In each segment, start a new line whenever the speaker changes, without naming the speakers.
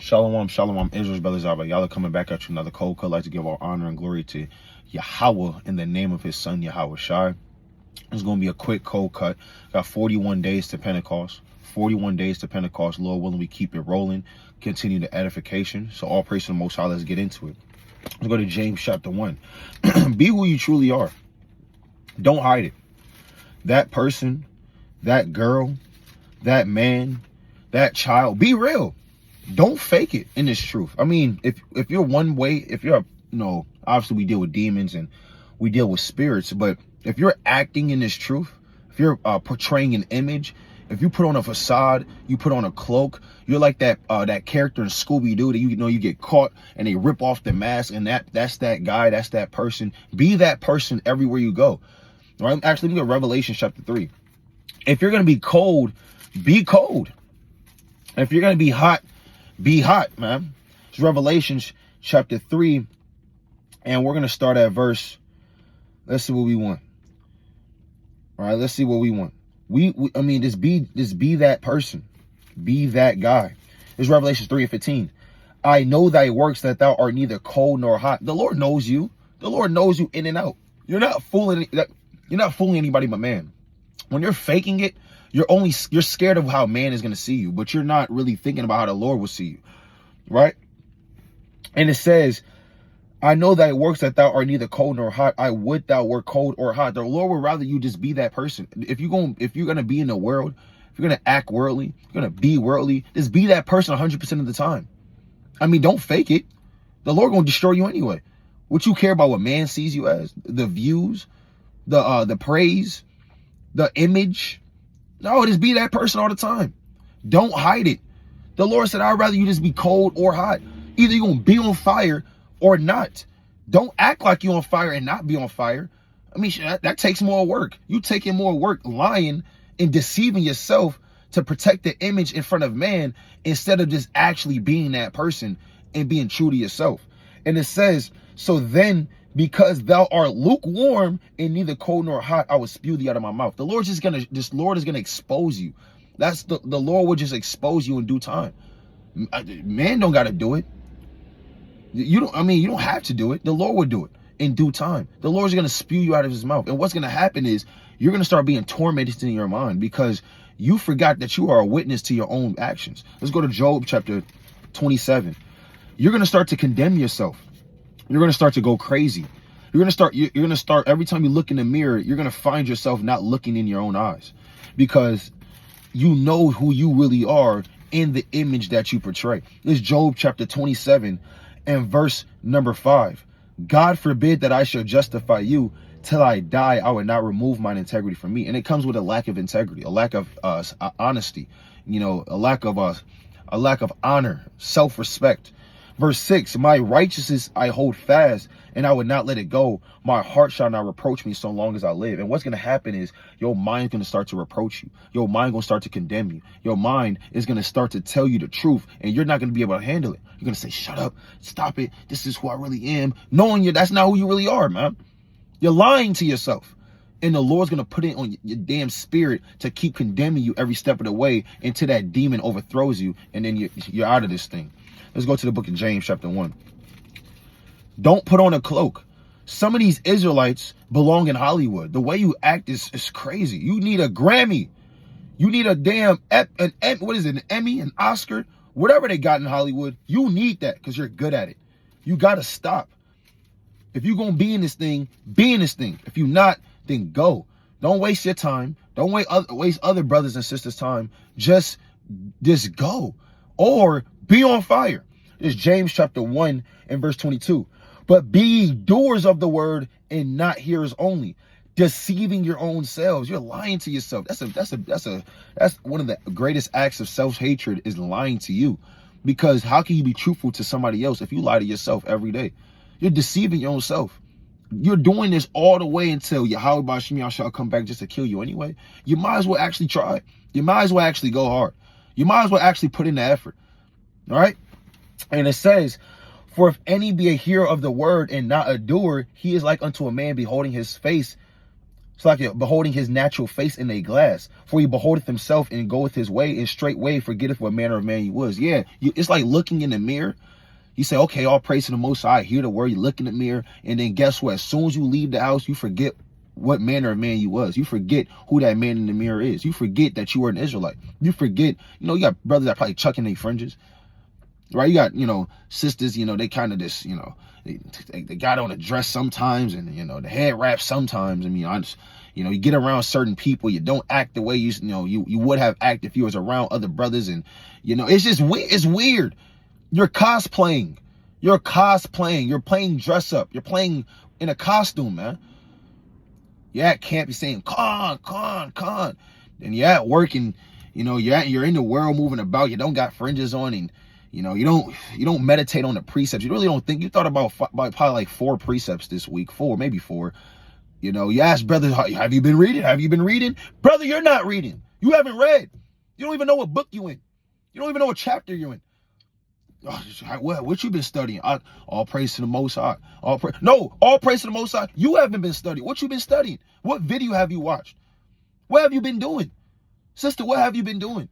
Shalom, shalom, Israel's brothers, y'all are coming back at you another cold cut. I'd like to give all honor and glory to Yahweh in the name of his son, Yahweh Shai. It's going to be a quick cold cut. Got 41 days to Pentecost. 41 days to Pentecost. Lord willing, we keep it rolling. Continue the edification. So all praise to the Most High. Let's get into it. Let's go to James chapter 1. Be who you truly are. Don't hide it. That person, that girl, that man, that child, be real. Don't fake it in this truth. I mean, if you're one way, if you're, obviously we deal with demons and we deal with spirits, but if you're acting in this truth, if you're portraying an image, if you put on a facade, you put on a cloak, you're like that character in Scooby-Doo that you get caught and they rip off the mask, and that's that guy, that's that person. Be that person everywhere you go. All right? Actually, look at Revelation chapter 3. If you're going to be cold, be cold. If you're going to be hot, be hot, man. It's Revelation chapter 3, and we're going to start at verse. Let's see what we want. All right, let's see what we want. Just be that person. Be that guy. It's Revelation 3:15. I know thy works, that thou art neither cold nor hot. The Lord knows you. The Lord knows you in and out. You're not fooling anybody but man. When you're faking it, you're scared of how man is going to see you, but you're not really thinking about how the Lord will see you, right? And it says, I know thy works, that thou art neither cold nor hot. I would thou were cold or hot. The Lord would rather you just be that person. If you're going to be in the world, if you're going to act worldly, you're going to be worldly, just be that person 100% of the time. I mean, don't fake it. The Lord going to destroy you anyway. What you care about what man sees you as, the views, the praise, the image. No, just be that person all the time. Don't hide it. The Lord said, I'd rather you just be cold or hot. Either you're going to be on fire or not. Don't act like you're on fire and not be on fire. I mean, that takes more work. You taking more work lying and deceiving yourself to protect the image in front of man instead of just actually being that person and being true to yourself. And it says, so then, because thou art lukewarm and neither cold nor hot, I will spew thee out of my mouth. The Lord is gonna expose you. That's the Lord will just expose you in due time. Man don't gotta do it. You don't have to do it. The Lord will do it in due time. The Lord's gonna spew you out of his mouth. And what's gonna happen is you're gonna start being tormented in your mind because you forgot that you are a witness to your own actions. Let's go to Job chapter 27. You're gonna start to condemn yourself. You're going to start to go crazy. You're going to start every time you look in the mirror, you're going to find yourself not looking in your own eyes because you know who you really are in the image that you portray. This is Job chapter 27 and verse number 5. God forbid that I shall justify you. Till I die, I would not remove mine integrity from me. And it comes with a lack of integrity, a lack of honesty, a lack of honor, self-respect. Verse 6, my righteousness I hold fast, and I would not let it go. My heart shall not reproach me so long as I live. And what's going to happen is your mind's going to start to reproach you. Your mind going to start to condemn you. Your mind is going to start to tell you the truth, and you're not going to be able to handle it. You're going to say, shut up, stop it. This is who I really am. Knowing that's not who you really are, man. You're lying to yourself. And the Lord's going to put it on your damn spirit to keep condemning you every step of the way until that demon overthrows you, and then you're out of this thing. Let's go to the book of James chapter 1. Don't put on a cloak. Some of these Israelites belong in Hollywood. The way you act is crazy. You need a Grammy. You need a damn, an Emmy, an Oscar, whatever they got in Hollywood. You need that because you're good at it. You got to stop. If you're going to be in this thing, be in this thing. If you're not, then go. Don't waste your time. Don't waste other brothers and sisters' time. Just go. Or be on fire. It's James chapter 1 and verse 22. But be ye doers of the word and not hearers only, deceiving your own selves. You're lying to yourself. That's one of the greatest acts of self-hatred, is lying to you. Because how can you be truthful to somebody else if you lie to yourself every day? You're deceiving your own self. You're doing this all the way until Yahweh Bashim shall come back just to kill you anyway. You might as well actually try. You might as well actually go hard. You might as well actually put in the effort. All right. And it says, for if any be a hearer of the word and not a doer, he is like unto a man beholding his face It's like beholding his natural face in a glass. For he beholdeth himself and goeth his way, and straightway forgetteth what manner of man he was. Yeah, it's like looking in the mirror. You say, okay, all praise to the Most High. Hear the word, you look in the mirror, and then guess what? As soon as you leave the house, you forget what manner of man you was. You forget who that man in the mirror is. You forget that you were an Israelite. You forget, you got brothers that probably chucking their fringes, right? You got, sisters, they kind of just, they got on a dress sometimes, and, the head wrap sometimes. I mean, you get around certain people, you don't act the way you would have acted if you was around other brothers, and, it's just weird. It's weird. You're cosplaying. You're playing dress up. You're playing in a costume, man. You're at camp, you're saying, con. And you're at work, and, you're in the world moving about. You don't got fringes on, and, you don't meditate on the precepts. You really don't think. You thought about probably like 4 precepts this week. 4, maybe 4. You ask brother, have you been reading? Have you been reading? Brother, you're not reading. You haven't read. You don't even know what book you in. You don't even know what chapter you're in. What you been studying? All praise to the Most High. All praise to the Most High. You haven't been studying. What you been studying? What video have you watched? What have you been doing? Sister, what have you been doing?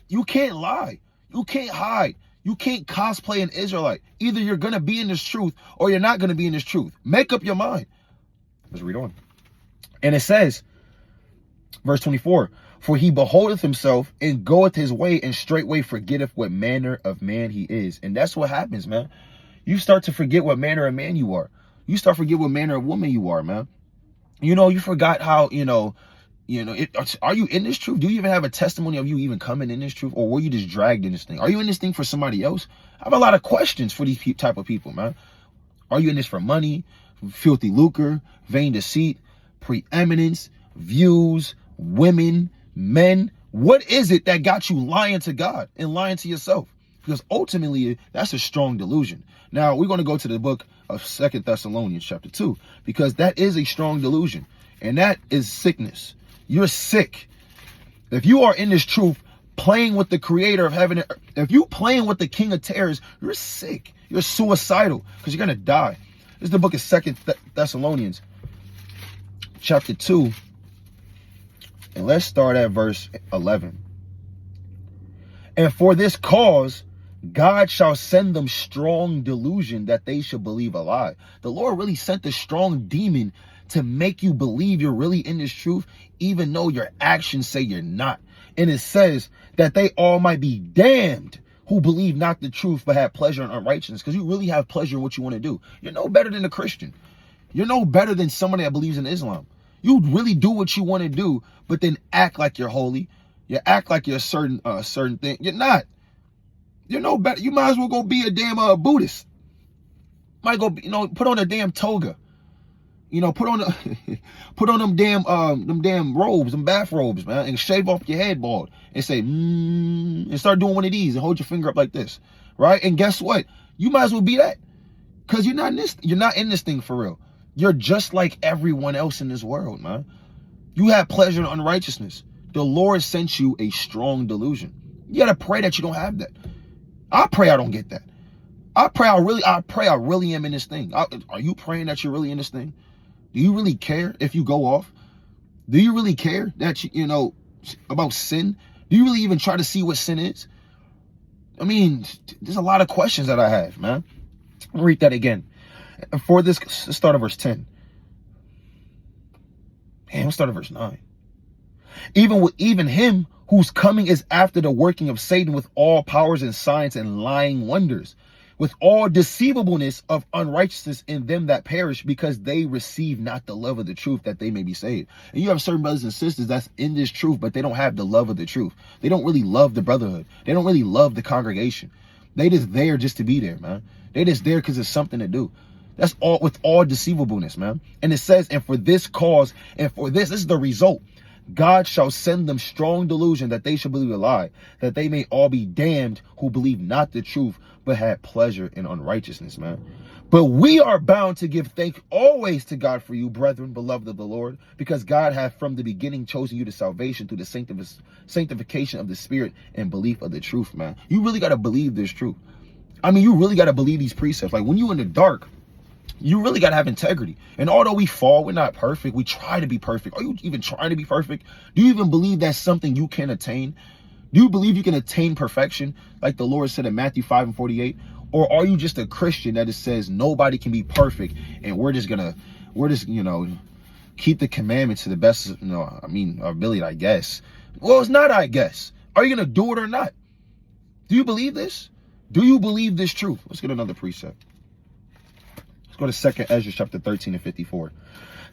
You can't lie. You can't hide. You can't cosplay an Israelite. Either you're going to be in this truth or you're not going to be in this truth. Make up your mind. Let's read on. And it says, verse 24, for he beholdeth himself and goeth his way, and straightway forgetteth what manner of man he is. And that's what happens, man. You start to forget what manner of man you are. You start to forget what manner of woman you are, man. You forgot how, are you in this truth? Do you even have a testimony of you even coming in this truth? Or were you just dragged in this thing? Are you in this thing for somebody else? I have a lot of questions for these type of people, man. Are you in this for money, filthy lucre, vain deceit, preeminence, views, women, men? What is it that got you lying to God and lying to yourself? Because ultimately, that's a strong delusion. Now, we're going to go to the book of 2 Thessalonians chapter 2, because that is a strong delusion, and that is sickness. You're sick. If you are in this truth, playing with the creator of heaven, if you playing with the king of terrors, you're sick. You're suicidal, because you're going to die. This is the book of 2 Thessalonians chapter 2. And let's start at verse 11. And for this cause, God shall send them strong delusion that they should believe a lie. The Lord really sent a strong demon to make you believe you're really in this truth, even though your actions say you're not. And it says that they all might be damned who believe not the truth, but have pleasure in unrighteousness. Because you really have pleasure in what you want to do. You're no better than a Christian. You're no better than somebody that believes in Islam. You really do what you want to do, but then act like you're holy. You act like you're a certain thing. You're not. You're no better. You might as well go be a damn Buddhist. Might go, put on a damn toga. Put on them damn robes, them bathrobes, man, and shave off your head bald and say, and start doing one of these and hold your finger up like this, right? And guess what? You might as well be that, because you're not in this thing for real. You're just like everyone else in this world, man. You have pleasure in unrighteousness. The Lord sent you a strong delusion. You got to pray that you don't have that. I pray I don't get that. I pray I really am in this thing. Are you praying that you're really in this thing? Do you really care if you go off? Do you really care that about sin? Do you really even try to see what sin is? I mean, there's a lot of questions that I have, man. I'll read that again. For this, let's start at verse 10. And let's start at verse 9. Even him whose coming is after the working of Satan with all powers and signs and lying wonders, with all deceivableness of unrighteousness in them that perish, because they receive not the love of the truth, that they may be saved. And you have certain brothers and sisters that's in this truth, but they don't have the love of the truth. They don't really love the brotherhood. They don't really love the congregation. They just there just to be there, man. They just there because it's something to do. That's all, with all deceivableness, man. And it says, and for this cause, and for this is the result, God shall send them strong delusion that they should believe a lie, that they may all be damned who believe not the truth, but had pleasure in unrighteousness, man. But we are bound to give thanks always to God for you, brethren, beloved of the Lord, because God hath from the beginning chosen you to salvation through the sanctification of the Spirit and belief of the truth, man. You really got to believe this truth. I mean, you really got to believe these precepts. Like when you in the dark, You really got to have integrity. And although we fall, we're not perfect. We try to be perfect. Are you even trying to be perfect? Do you even believe that's something you can attain? Do you believe you can attain perfection like the Lord said in Matthew 5:48? Or are you just a Christian that it says nobody can be perfect and we're just, keep the commandments to the best, our ability, I guess. Well, it's not, I guess. Are you going to do it or not? Do you believe this? Do you believe this truth? Let's get another precept. Let's go to 2nd Ezra chapter 13 and 54.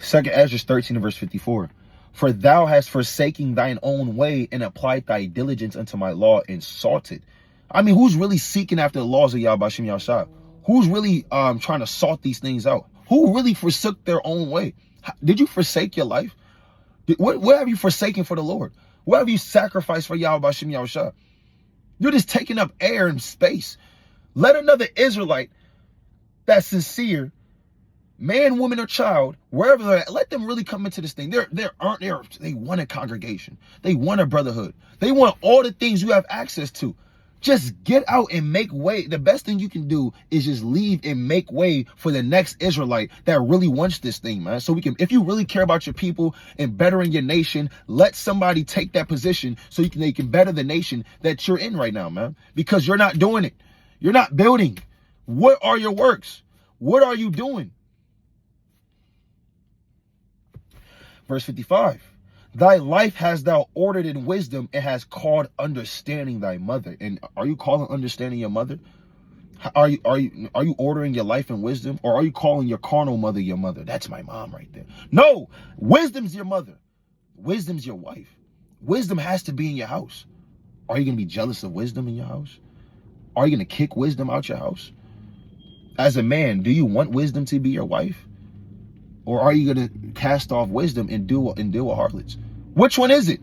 2nd Ezra 13 and verse 54. For thou hast forsaken thine own way and applied thy diligence unto my law and sought it. I mean, who's really seeking after the laws of Yahweh Shem Yahshua? Who's really trying to sort these things out? Who really forsook their own way? Did you forsake your life? What have you forsaken for the Lord? What have you sacrificed for Yahweh Shem Yahshua? You're just taking up air and space. Let another Israelite that's sincere, man, woman, or child, wherever they're at, let them really come into this thing. They want a congregation. They want a brotherhood. They want all the things you have access to. Just get out and make way. The best thing you can do is just leave and make way for the next Israelite that really wants this thing, man. So we can, if you really care about your people and bettering your nation, let somebody take that position so they can better the nation that you're in right now, man. Because you're not doing it. You're not building. What are your works? What are you doing? Verse 55. Thy life hast thou ordered in wisdom, and has called understanding thy mother. And are you calling understanding your mother? Are you ordering your life in wisdom, or are you calling your carnal mother your mother? That's my mom right there. No, wisdom's your mother. Wisdom's your wife. Wisdom has to be in your house. Are you going to be jealous of wisdom in your house? Are you going to kick wisdom out your house? As a man, do you want wisdom to be your wife? Or are you going to cast off wisdom and deal with harlots? Which one is it?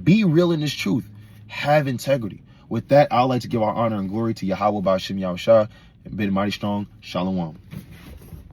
Be real in this truth. Have integrity. With that, I'd like to give our honor and glory to Yahweh Ba'ashem Yahushua and bid mighty strong. Shalom.